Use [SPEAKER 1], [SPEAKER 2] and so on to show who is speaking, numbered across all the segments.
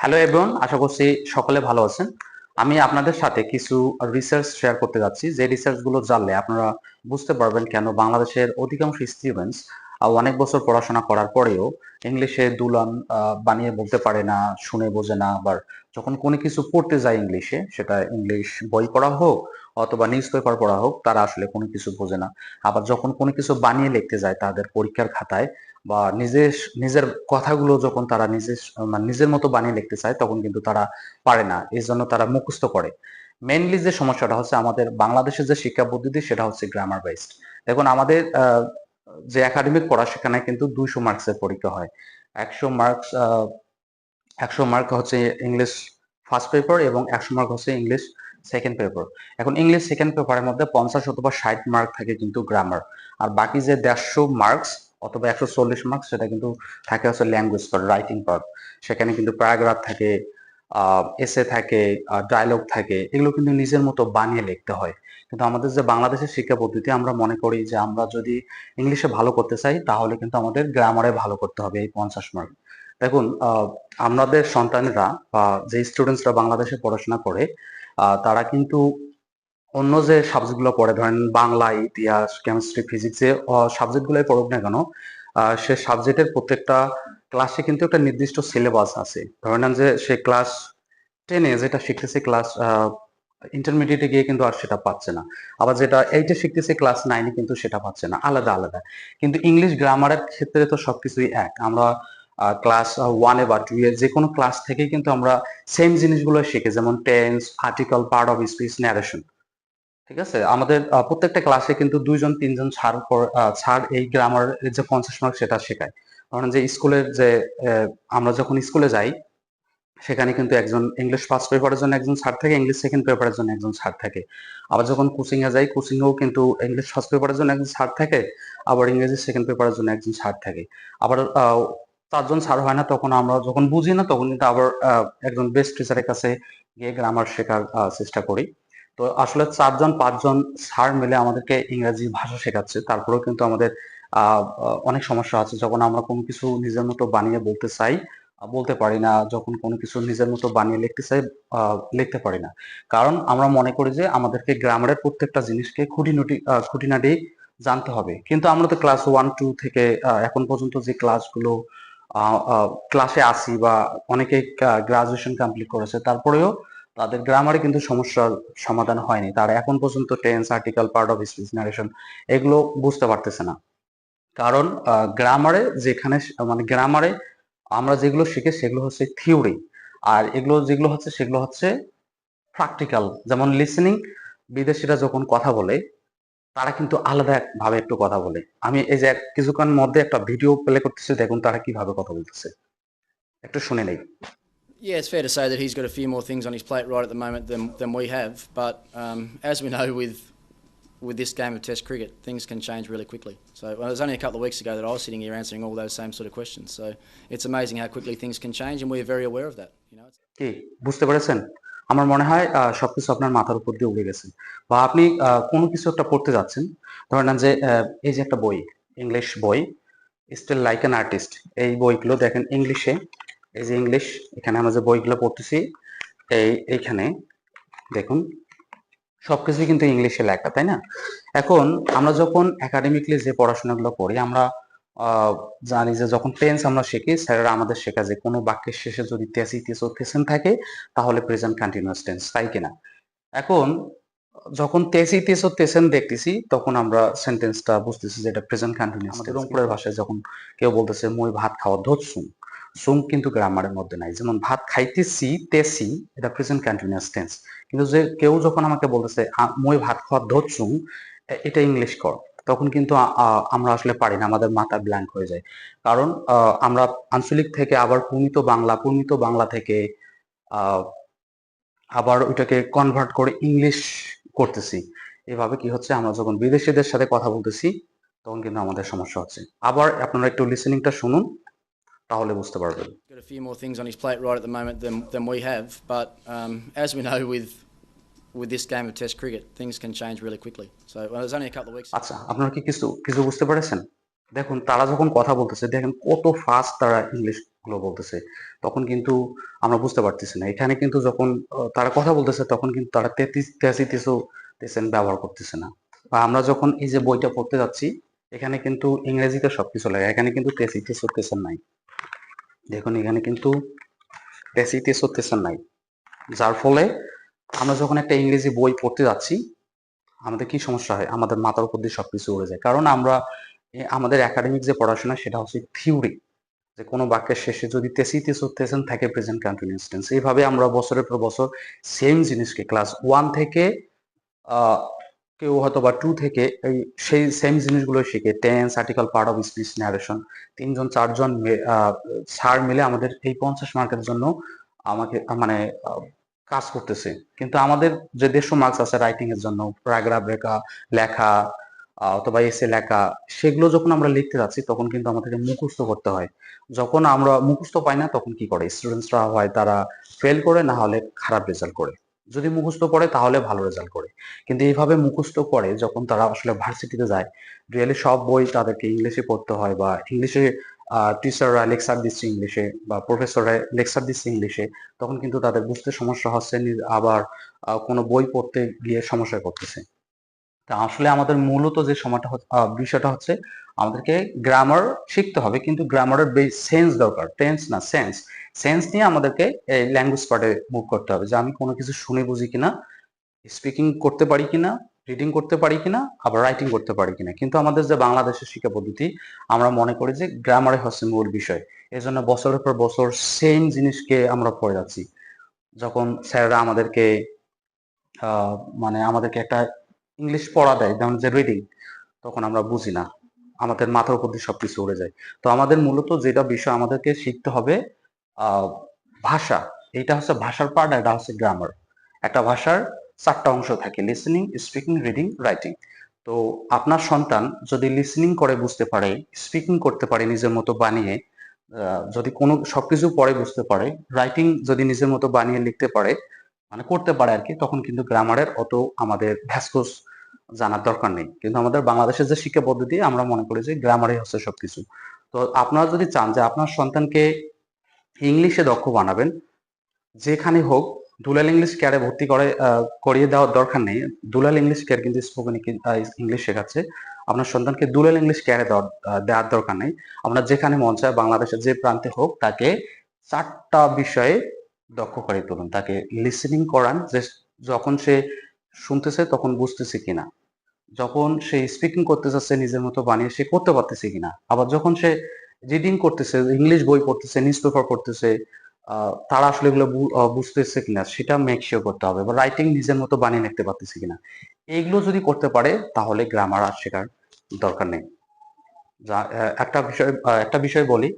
[SPEAKER 1] Hello everyone, আশা করছি সকলে ভালো আছেন। আমি আপনাদের সাথে কিছু রিসার্চ শেয়ার করতে যাচ্ছি, যে রিসার্চ গুলো জানলে আপনারা বুঝতে পারবেন কেন বাংলাদেশের অধিকাংশ স্টুডেন্টস অনেক বছর পড়াশোনা করার পরেও ইংলিশে দুলান বানিয়ে বলতে পারে না, শুনে বোঝে না। আবার যখন কোনো কিছু পড়তে যায় ইংলিশে, সেটা ইংলিশ বই পড়া হোক অথবা নিউজ পেপার পড়া হোক, তারা আসলে কোনো কিছু বোঝে না। আবার যখন কোনো কিছু বানিয়ে লিখতে যায় তাদের পরীক্ষার খাতায় বা নিজের নিজের কথাগুলো যখন তারা মানে নিজের মতো বানিয়ে লিখতে চায়, তখন কিন্তু তারা পারে না। এই জন্য তারা মুখস্থ করে। মেইনলি যে সমস্যাটা হচ্ছে আমাদের বাংলাদেশের যে শিক্ষা পদ্ধতি, সেটা হচ্ছে গ্রামার বেসড। দেখুন, আমাদের যে একাডেমিক পড়া, সেখানে কিন্তু 200 মার্কসের পরীক্ষা হয়। 100 মার্কস, 100 মার্ক হচ্ছে ইংলিশ ফার্স্ট পেপার এবং 100 মার্ক হচ্ছে ইংলিশ সেকেন্ড পেপার। এখন ইংলিশ সেকেন্ড পেপারের মধ্যে 50 অথবা 60 মার্ক থাকে কিন্তু গ্রামার। আর বাকি যে 150 মার্কস অথবা 140 মার্কস, সেটা কিন্তু থাকে হচ্ছে ল্যাঙ্গুয়েজ পার্ট, রাইটিং পার্ট। সেখানে কিন্তু প্যারাগ্রাফ থাকে, এসে থাকে, ডায়লগ থাকে। এগুলো কিন্তু নিজের মতো বানিয়ে লিখতে হয়। কিন্তু আমাদের যে বাংলাদেশের শিক্ষা পদ্ধতি, আমরা মনে করি যে আমরা যদি ইংলিশে ভালো করতে চাই, তাহলে কিন্তু আমাদের গ্রামারে ভালো করতে হবে এই 50 মার্ক। দেখুন, আমাদের সন্তানেরা বা যে স্টুডেন্টসরা বাংলাদেশে পড়াশোনা করে, তারা কিন্তু অন্য যে সাবজেক্ট গুলো পড়ে, ধরেন বাংলা, ইতিহাস, কেমিস্ট্রি, ফিজিক্স, যে সাবজেক্ট গুলোই পড়ুক না কেন, সে সাবজেক্টের প্রত্যেকটা ক্লাসে কিন্তু একটা নির্দিষ্ট সিলেবাস আছে। ধরে নেন যে সে ক্লাস 10-এ যেটা শিখতেছে, ক্লাস ইন্টারমিডিয়েটে গিয়ে কিন্তু আর সেটা পাচ্ছে না। আবার যেটা 8-এ শিখতেছে, ক্লাস 9-এ কিন্তু সেটা পাচ্ছে না, আলাদা আলাদা। কিন্তু ইংলিশ গ্রামারের ক্ষেত্রে তো সবকিছুই এক। আমরা ক্লাস 1-এ বা 2-এ যে কোনো ক্লাস থেকেই কিন্তু আমরা সেম জিনিসগুলো শিখি, যেমন tense, article, part of speech, narration. ঠিক আছে, আমাদের প্রত্যেকটা ক্লাসে কিন্তু 2 জন 3 জন স্যার এই গ্রামার যে 50 মার্ক সেটা শেখায়। ধরেন যে স্কুলের যে আমরা যখন স্কুলে যাই, সেখানে কিন্তু একজন ইংলিশ ফার্স্ট পেপারের জন্য একজন স্যার থাকে, ইংলিশ সেকেন্ড পেপারের জন্য একজন স্যার থাকে। আবার যখন কোচিং এ যাই, কোচিং এও কিন্তু ইংলিশ ফার্স্ট পেপারের জন্য একজন স্যার থাকে, আবার ইংরেজি সেকেন্ড পেপারের জন্য একজন স্যার থাকে। আবার 4 জন স্যার হয় না, তখন আমরা যখন বুঝি না, তখন কিন্তু আবার একজন বেস্ট টিচারের কাছে গিয়ে গ্রামার শেখার চেষ্টা করি। তো আসলে 4 জন 5 জন স্যার মিলে আমাদেরকে ইংরেজি ভাষা শেখাচ্ছে, তারপরেও কিন্তু আমাদের অনেক সমস্যা আছে। যখন আমরা কোনো কিছু নিজের মতো বানিয়ে বলতে চাই, বলতে পারি না। যখন কোনো কিছু নিজের মতো বানিয়ে লিখতে চাই, লিখতে পারি না। কারণ আমরা মনে করি যে আমাদেরকে গ্রামারের প্রত্যেকটা জিনিসকে খুঁটিনাটি জানতে হবে। কিন্তু আমরা তো ক্লাস 1-2 থেকে এখন পর্যন্ত যে ক্লাসগুলো ক্লাসে আসি, বা অনেকে গ্রাজুয়েশন কমপ্লিট করেছে, তারপরেও তাদের গ্রামারে কিন্তু সমস্যার সমাধান হয়নি। তারা এখন পর্যন্ত tense, article, part of speech, narration এগুলো বুঝতে পারতেছে না। কারণ গ্রামারে যেখানে মানে গ্রামারে আমরা যেগুলো শিখি সেগুলো হচ্ছে থিওরি, আর এগুলো যেগুলো হচ্ছে সেগুলো হচ্ছে প্র্যাকটিক্যাল। যেমন লিসেনিং, বিদেশিরা যখন কথা বলে, তারা কিন্তু আলাদা ভাবে একটু কথা বলে। আমি এই যে কিছুক্ষণ মধ্যে একটা ভিডিও প্লে করতেছি, দেখুন তারা কিভাবে কথা বলতেছে, একটু শুনে নেই।
[SPEAKER 2] Yeah, it's fair to say that he's got a few more things on his plate right at the moment than we have. But as we know, with this game of Test cricket, things can change really quickly. So well, it was only a couple of weeks ago that I was sitting here answering all those same sort of questions. So it's amazing how quickly things can change, and we're very aware of that.
[SPEAKER 1] কি বুঝতে পেরেছেন? আমার মনে হয় সবকিছু আপনার মাথার উপর দিয়ে উড়ে গেছে। বা আপনি কোনো কিছু একটা পড়তে যাচ্ছেন, ধরেন না যে এই যে একটা বই, ইংলিশ বই, স্টিল লাইক অ্যান আর্টিস্ট, এই বইগুলো দেখেন ইংলিশে। এই যে ইংলিশ, এখানে আমরা যে বইগুলো পড়তেছি, এইখানে দেখুন সবকিছু কিন্তু ইংলিশে লেখা, তাই না? এখন আমরা যখন একাডেমিকলি যে পড়াশোনাগুলো করি, আমরা জানি যে যখন টেন্স আমরা শিখি, স্যারেরা আমাদের শেখা যে কোনো বাক্যের শেষে যদি তেসি তেসো তেসেন থাকে, তাহলে প্রেজেন্ট কন্টিনিউয়াস টেন্স, তাই কিনা? এখন যখন তেসি তেসো তেসেন দেখতেছি, তখন আমরা সেন্টেন্সটা বুঝতেছি যে এটা প্রেজেন্ট কন্টিনিউয়াস। আমাদের রংপুরের ভাষায় যখন কেউ বলতেছে মই ভাত খাওয়া ধরছুম, সুম কিন্তু গ্রামারের মধ্যে নাই। যেমন ভাত খাইতেছি, তেসি, এটা প্রেজেন্ট কন্টিনিউয়াস টেন্স। কিন্তু যে কেউ যখন আমাকে বলতেছে মই ভাত খাওয়া ধরছুম, এটা ইংলিশ কর, তখন কিন্তু আমরা আসলে পারি না, আমাদের মাথা ব্ল্যাঙ্ক হয়ে যায়। কারণ আমরা আঞ্চলিক থেকে আবার পূর্ণিত বাংলা থেকে আবার ওইটাকে কনভার্ট করে ইংলিশ করতেছি। এভাবে কি হচ্ছে, আমরা যখন বিদেশিদের সাথে কথা বলতেছি, তখন কিন্তু আমাদের সমস্যা হচ্ছে। আবার আপনারা একটু লিসেনিংটা শুনুন, তাহলে বুঝতে পারবেন।
[SPEAKER 2] Got a few more things on his plate right at the moment than we have. But as we know, with this game of Test cricket, things can change really quickly. So well, it was only a couple of weeks.
[SPEAKER 1] আচ্ছা, আপনারা কি কিছু কিছু বুঝতে পেরেছেন? দেখুন তারা যখন কথা বলতেছে, দেখেন কত ফাস্ট তারা ইংলিশ গুলো বলতেছে, তখন কিন্তু আমরা বুঝতে পারতেছি না। এখানে কিন্তু যখন তারা কথা বলতেছে তখন কিন্তু তারা তেসি তেসো তেসেন ব্যবহার করতেছে না। বা আমরা যখন এই যে বইটা পড়তে যাচ্ছি, এখানে কিন্তু ইংরেজিতে সবকিছু লেখা, এখানে কিন্তু তেসি তেসো তেসেন নাই। দেখুন এখানে কিন্তু তেসি তেসো তেসেন নাই, যার ফলে আমরা যখন একটা ইংরেজি বই পড়তে যাচ্ছি, আমাদের কি সমস্যা হয়? আমাদের মাথার উপর দিয়ে সবকিছু উড়ে যায়। কারণ আমরা আমাদের একাডেমিক যে পড়াশোনা সেটা হচ্ছে থিওরি, যে কোনো বাক্যের শেষে যদি তেসি তেসো তেসেন থাকে প্রেজেন্ট কন্টিনিউয়াস টেন্স, এইভাবে আমরা বছরের পর বছর সেম জিনিসকে ক্লাস 1 থেকে আহ, কেউ হয়তো বা 2 থেকে এই সেই সেম জিনিসগুলো শিখে, tense, article, part of speech, narration, তিনজন চারজন স্যার মিলে আমাদের এই 50 মার্কের জন্য আমাকে মানে কাজ করতেছে। কিন্তু আমাদের যে 150 মার্কস আছে রাইটিং এর জন্য, প্যারাগ্রাফ লেখা লেখা অথবা এসে লেখা, সেগুলো যখন আমরা লিখতে যাচ্ছি তখন কিন্তু আমাদেরকে মুখস্থ করতে হয়। যখন আমরা মুখস্থ পাই না তখন কি করে স্টুডেন্টসরা? হয় তারা ফেল করে, না হলে খারাপ রেজাল্ট করে। যদি মুখস্থ করে তাহলে ভালো রেজাল্ট করে। কিন্তু এইভাবে মুখস্থ করে যখন তারা আসলে ভার্সিটিতে যায়, রিয়েলি সব বই তাদেরকে ইংলিশে পড়তে হয়, বা ইংলিশে টিচাররা লেকচার দিচ্ছে ইংলিশে, বা প্রফেসররা লেকচার দিচ্ছে ইংলিশে, তখন কিন্তু তাদের বুঝতে সমস্যা হচ্ছে, আবার কোনো বই পড়তে গিয়ে সমস্যায় পড়তেছে। তা আসলে আমাদের মূলত যে বিষয়টা হচ্ছে, আমাদেরকে গ্রামার শিখতে হবে, কিন্তু গ্রামারের সেন্স দরকার, টেন্স না, সেন্স। সেন্স নিয়ে আমাদেরকে এই ল্যাঙ্গুয়েজ পার্টে মুভ করতে হবে, যে আমি কোনো কিছু শুনে বুঝি কিনা, স্পিকিং করতে পারি কিনা, রিডিং করতে পারি কিনা, আবার রাইটিং করতে পারি কিনা। কিন্তু আমাদের যে বাংলাদেশের শিক্ষা পদ্ধতি, আমরা মনে করি যে গ্রামারে হচ্ছে মূল বিষয়। এই জন্য বছরের পর বছর সেম জিনিসকে আমরা পড়ে যাচ্ছি। যখন স্যাররা আমাদেরকে আহ, মানে আমাদেরকে একটা ইংলিশ পড়া দেয়, যেমন যে রিডিং, তখন আমরা বুঝি না, আমাদের মাথার উপর দিয়ে সবকিছু উড়ে যায়। তো আমাদের মূলত যেটা বিষয় আমাদেরকে শিখতে হবে, আহ, ভাষা। এটা হচ্ছে ভাষার পার্ট, এটা হচ্ছে গ্রামার। একটা ভাষার 4টা অংশ থাকে: লিসেনিং, স্পিকিং, রিডিং, রাইটিং। তো আপনার সন্তান যদি লিসেনিং করে বুঝতে পারে, স্পিকিং করতে পারে নিজের মতো বানিয়ে, যদি কোনো সবকিছু পড়ে বুঝতে পারে, রাইটিং যদি নিজের মতো বানিয়ে লিখতে পারে, মানে করতে পারে আর কি, তখন কিন্তু গ্রামারের অত আমাদের ভ্যাসকোস জানার দরকার নেই। কিন্তু আমাদের বাংলাদেশের যে শিক্ষা পদ্ধতি, আমরা মনে করি যে গ্রামারই হচ্ছে সবকিছু। তো আপনারা যদি চান যে আপনার সন্তানকে ইংলিশে দক্ষ বানাবেন, যেখানে হোক, দুলাল ইংলিশ কেয়ারে ভর্তি করিয়ে দেওয়ার দরকার নেই। দুলাল ইংলিশ কেয়ার কিন্তু স্পোকেন ইংলিশ শেখাচ্ছে। আপনার সন্তানকে দুলাল ইংলিশ কেয়ারে দেওয়ার দরকার নেই। আপনার যেখানে মন চায়, বাংলাদেশের যে প্রান্তে হোক, তাকে 4টা বিষয়ে দক্ষ করে তুলুন। তাকে লিসেনিং করান, যে যখন সে শুনতেছে তখন বুঝতেছে কিনা, যখন সে স্পিকিং করতে চাচ্ছে নিজের মতো বানিয়ে সে করতে পারতেছে কিনা, আবার যখন সে রিডিং করতেছে, ইংলিশ বই পড়তেছে, নিউজ পেপার পড়তেছে, তারা আসলে এগুলো বুঝতেছে কিনা সেটা মেক শিওর করতে হবে। বা রাইটিং নিজের মতো বানিয়ে লিখতে পারতেছে কিনা, এইগুলো যদি করতে পারে তাহলে গ্রামার আর শেখার দরকার নেই। একটা বিষয় বলি,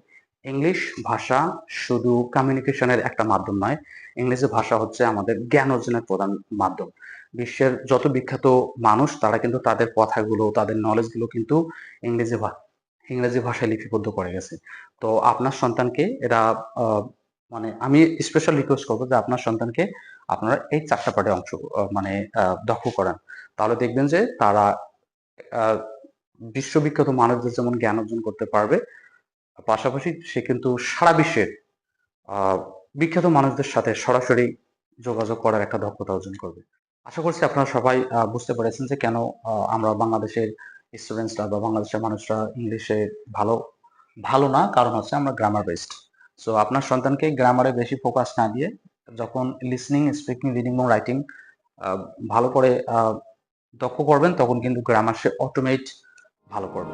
[SPEAKER 1] ইংলিশ ভাষা শুধু কমিউনিকেশনের একটা মাধ্যম নয়। ইংরেজি ভাষা হচ্ছে আমাদের জ্ঞান অর্জনের প্রধান মাধ্যম। বিশ্বের যত বিখ্যাত মানুষ, তারা কিন্তু তাদের কথাগুলো, তাদের নলেজ গুলো কিন্তু ইংরেজি ভাষায় লিপিবদ্ধ করে গেছে। তো আপনার সন্তানকে এরা মানে আমি স্পেশাল রিকোয়েস্ট করবো যে আপনার সন্তানকে আপনারা এই 4টা পাঠে দক্ষ করান। তাহলে দেখবেন যে তারা আহ, বিশ্ববিখ্যাত মানুষদের যেমন জ্ঞান অর্জন করতে পারবে, পাশাপাশি সে কিন্তু সারা বিশ্বের আহ, বিখ্যাত মানুষদের সাথে সরাসরি যোগাযোগ করার একটা দক্ষতা অর্জন করবে। আশা করছি আপনারা সবাই বুঝতে পেরেছেন যে কেন আমরা বাংলাদেশের স্টুডেন্টসরা বা বাংলাদেশের মানুষরা ইংলিশে ভালো ভালো না, কারণ হচ্ছে আমরা গ্রামার বেসড। সো আপনার সন্তানকে গ্রামারে বেশি ফোকাস না দিয়ে, যখন লিসনিং, স্পিকিং, রিডিং এবং রাইটিং ভালো করে দক্ষ করবেন, তখন কিন্তু গ্রামার সে অটোমেট ভালো করবে।